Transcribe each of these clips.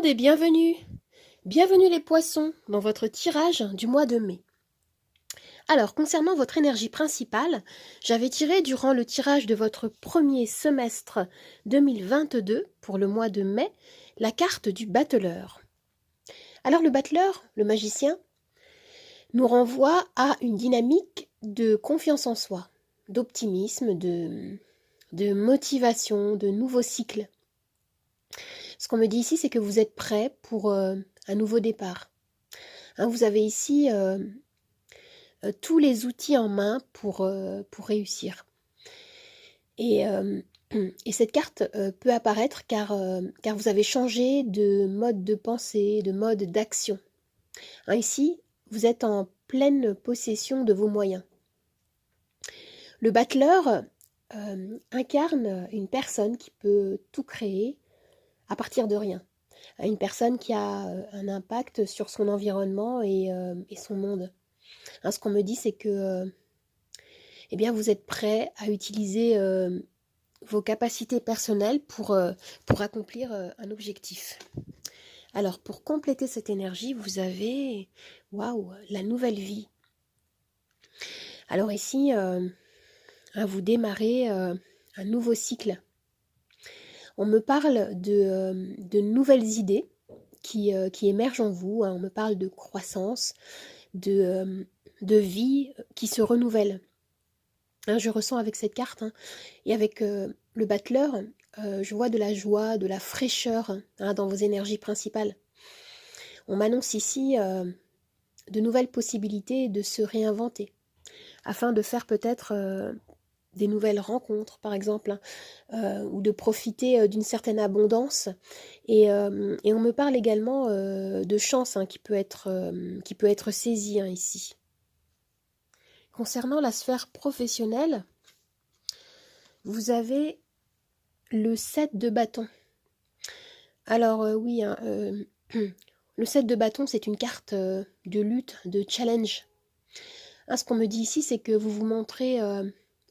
et bienvenue! Bienvenue les poissons dans votre tirage du mois de mai. Alors, concernant votre énergie principale, j'avais tiré durant le tirage de votre premier semestre 2022, pour le mois de mai, la carte du battleur. Alors le battleur, le magicien, nous renvoie à une dynamique de confiance en soi, d'optimisme, de motivation, de nouveaux cycles. Ce qu'on me dit ici, c'est que vous êtes prêt pour un nouveau départ. Vous avez ici tous les outils en main pour réussir. Et cette carte peut apparaître car vous avez changé de mode de pensée, de mode d'action. Ici, vous êtes en pleine possession de vos moyens. Le battleur incarne une personne qui peut tout créer à partir de rien. Une personne qui a un impact sur son environnement et son monde. Ce qu'on me dit, c'est que eh bien, vous êtes prêt à utiliser vos capacités personnelles pour accomplir un objectif. Alors, pour compléter cette énergie, vous avez, waouh, la nouvelle vie. Alors ici, vous démarrez un nouveau cycle. On me parle de nouvelles idées qui émergent en vous. On me parle de croissance, de vie qui se renouvelle. Je ressens avec cette carte et avec le battleur, je vois de la joie, de la fraîcheur dans vos énergies principales. On m'annonce ici de nouvelles possibilités de se réinventer afin de faire peut-être des nouvelles rencontres, par exemple, ou de profiter d'une certaine abondance. Et on me parle également de chance qui peut être saisie ici. Concernant la sphère professionnelle, vous avez le 7 de bâton. Alors oui, le 7 de bâton, c'est une carte de lutte, de challenge. Ce qu'on me dit ici, c'est que vous vous montrez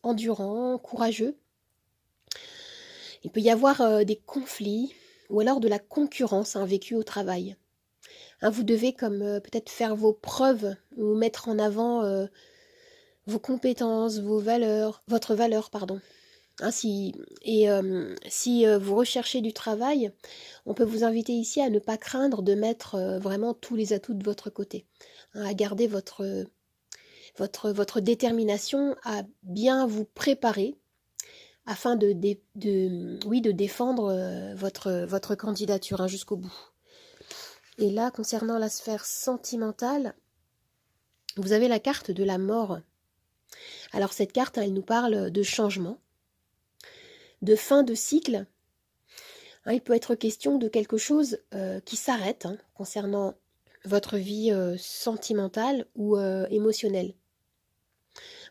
endurant, courageux. Il peut y avoir des conflits ou alors de la concurrence vécue au travail. Vous devez comme peut-être faire vos preuves ou mettre en avant vos compétences, votre valeur, pardon. Si vous recherchez du travail, on peut vous inviter ici à ne pas craindre de mettre vraiment tous les atouts de votre côté, à garder votre détermination, à bien vous préparer afin de défendre votre candidature jusqu'au bout. Et là, concernant la sphère sentimentale, vous avez la carte de la mort. Alors cette carte, elle nous parle de changement, de fin de cycle. Il peut être question de quelque chose qui s'arrête concernant votre vie sentimentale ou émotionnelle.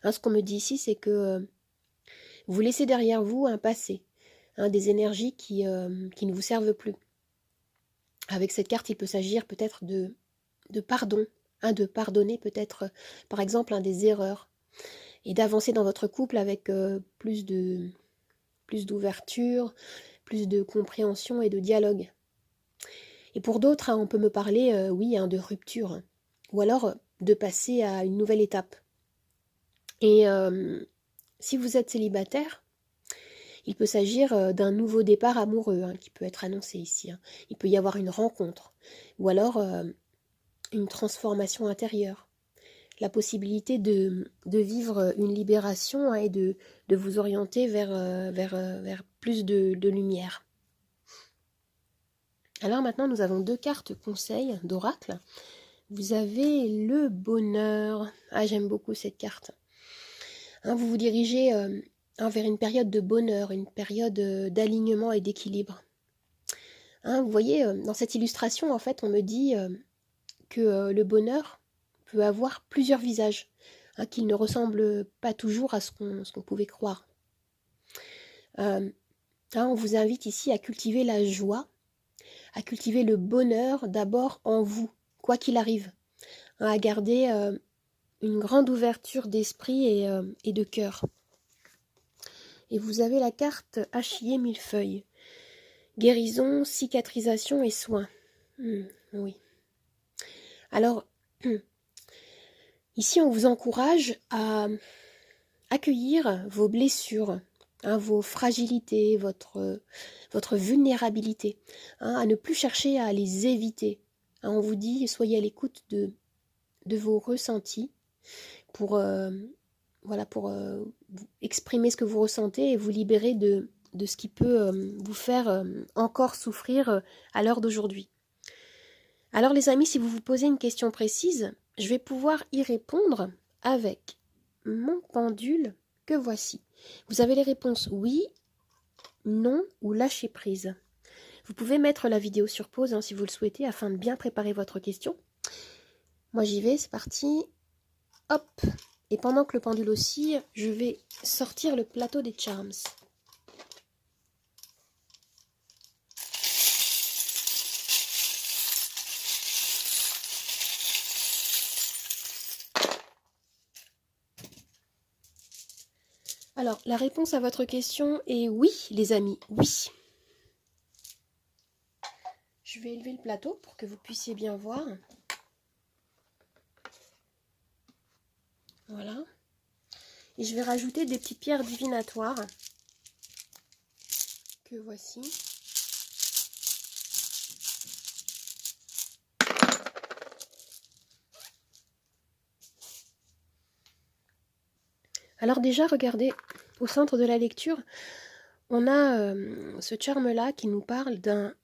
Ce qu'on me dit ici, c'est que vous laissez derrière vous un passé, des énergies qui ne vous servent plus. Avec cette carte, il peut s'agir peut-être de pardon, de pardonner peut-être, par exemple, des erreurs, et d'avancer dans votre couple avec plus d'ouverture, plus de compréhension et de dialogue. Et pour d'autres, on peut me parler, de rupture, ou alors de passer à une nouvelle étape. Et si vous êtes célibataire, il peut s'agir d'un nouveau départ amoureux qui peut être annoncé ici. Il peut y avoir une rencontre, ou alors une transformation intérieure. La possibilité de vivre une libération et de vous orienter vers plus de lumière. Alors maintenant, nous avons 2 cartes conseils d'oracle. Vous avez le bonheur. J'aime beaucoup cette carte. Vous vous dirigez vers une période de bonheur, une période d'alignement et d'équilibre. Vous voyez, dans cette illustration, en fait, on me dit que le bonheur peut avoir plusieurs visages, qu'il ne ressemble pas toujours à ce qu'on pouvait croire. On vous invite ici à cultiver la joie, à cultiver le bonheur d'abord en vous, quoi qu'il arrive, à garder une grande ouverture d'esprit et de cœur. Et vous avez la carte Hachillée millefeuille, guérison, cicatrisation et soins. Oui. Alors, ici, on vous encourage à accueillir vos blessures, hein, vos fragilités, votre vulnérabilité, hein, à ne plus chercher à les éviter. Hein, on vous dit, soyez à l'écoute de vos ressentis pour, voilà, pour exprimer ce que vous ressentez et vous libérer de ce qui peut vous faire encore souffrir à l'heure d'aujourd'hui. Alors les amis, si vous vous posez une question précise, je vais pouvoir y répondre avec mon pendule que voici. Vous avez les réponses oui, non ou lâcher prise. Vous pouvez mettre la vidéo sur pause hein, si vous le souhaitez afin de bien préparer votre question. Moi j'y vais, c'est parti. Hop. Et pendant que le pendule oscille, je vais sortir le plateau des charms. Alors, la réponse à votre question est oui, les amis, oui. Je vais élever le plateau pour que vous puissiez bien voir. Voilà. Et je vais rajouter des petites pierres divinatoires que voici. Alors déjà, regardez, au centre de la lecture, on a ce charme-là qui nous parle d'un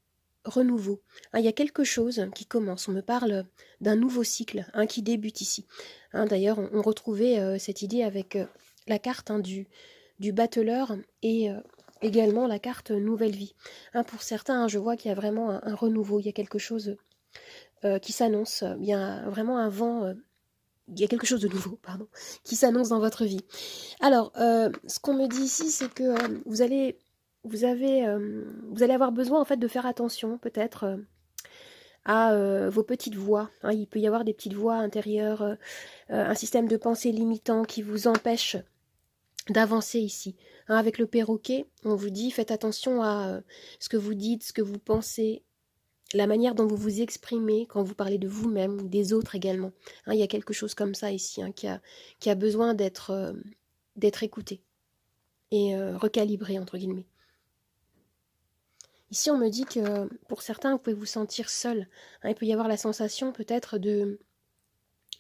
renouveau. Hein, il y a quelque chose qui commence. On me parle d'un nouveau cycle hein, qui débute ici. Hein, d'ailleurs, on retrouvait cette idée avec la carte hein, du battleur et également la carte nouvelle vie. Hein, pour certains, hein, je vois qu'il y a vraiment un renouveau. Il y a quelque chose qui s'annonce. Il y a vraiment un vent... il y a quelque chose de nouveau, pardon, qui s'annonce dans votre vie. Alors, ce qu'on me dit ici, c'est que vous allez avoir besoin en fait de faire attention, peut-être à vos petites voix. Hein. Il peut y avoir des petites voix intérieures, un système de pensée limitant qui vous empêche d'avancer ici. Hein, avec le perroquet, on vous dit faites attention à ce que vous dites, ce que vous pensez, la manière dont vous vous exprimez quand vous parlez de vous-même ou des autres également. Hein, il y a quelque chose comme ça ici hein, qui a besoin d'être écouté et recalibré entre guillemets. Ici, on me dit que pour certains, vous pouvez vous sentir seul. Hein, il peut y avoir la sensation peut-être de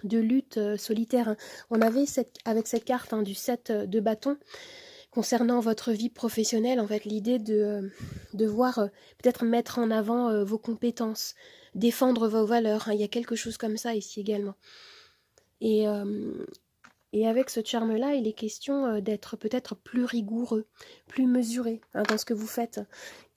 lutte solitaire. Hein. On avait avec cette carte hein, du 7 de bâton, concernant votre vie professionnelle, en fait, l'idée de devoir peut-être mettre en avant vos compétences, défendre vos valeurs. Hein. Il y a quelque chose comme ça ici également. Et avec ce charme-là, il est question d'être peut-être plus rigoureux, plus mesuré hein, dans ce que vous faites.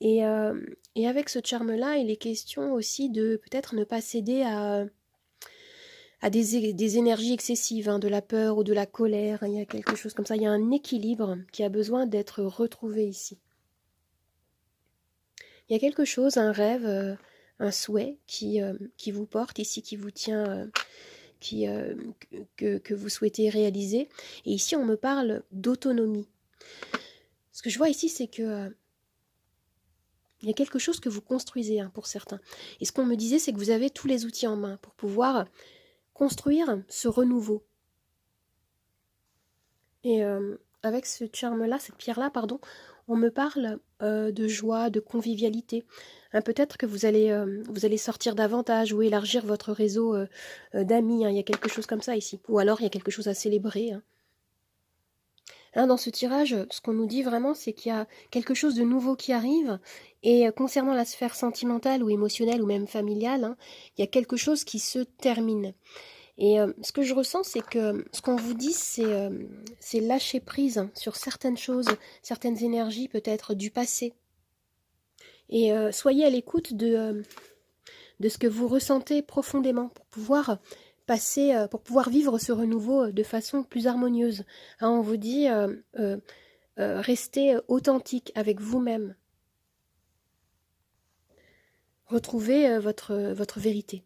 Et avec ce charme-là, il est question aussi de peut-être ne pas céder à des énergies excessives, hein, de la peur ou de la colère. Hein, il y a quelque chose comme ça. Il y a un équilibre qui a besoin d'être retrouvé ici. Il y a quelque chose, un rêve, un souhait qui vous porte ici, qui vous tient... que vous souhaitez réaliser. Et ici, on me parle d'autonomie. Ce que je vois ici, c'est que il y a quelque chose que vous construisez hein, pour certains. Et ce qu'on me disait, c'est que vous avez tous les outils en main pour pouvoir construire ce renouveau. Et avec ce charme-là, cette pierre-là, pardon, on me parle de joie, de convivialité. Hein, peut-être que vous allez sortir davantage ou élargir votre réseau d'amis. Hein, il y a quelque chose comme ça ici. Ou alors, il y a quelque chose à célébrer. Hein. Hein, dans ce tirage, ce qu'on nous dit vraiment, c'est qu'il y a quelque chose de nouveau qui arrive. Et concernant la sphère sentimentale ou émotionnelle ou même familiale, hein, il y a quelque chose qui se termine. Et ce que je ressens, c'est que ce qu'on vous dit, c'est lâcher prise hein, sur certaines choses, certaines énergies peut-être du passé. Et soyez à l'écoute de ce que vous ressentez profondément pour pouvoir passer, pour pouvoir vivre ce renouveau de façon plus harmonieuse. Hein, on vous dit restez authentique avec vous-même. Retrouvez votre vérité.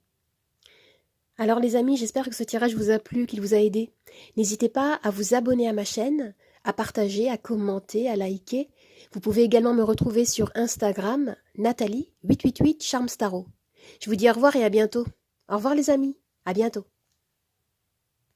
Alors les amis, j'espère que ce tirage vous a plu, qu'il vous a aidé. N'hésitez pas à vous abonner à ma chaîne, à partager, à commenter, à liker. Vous pouvez également me retrouver sur Instagram, Nathalie888 Charms Tarot. Je vous dis au revoir et à bientôt. Au revoir les amis, à bientôt.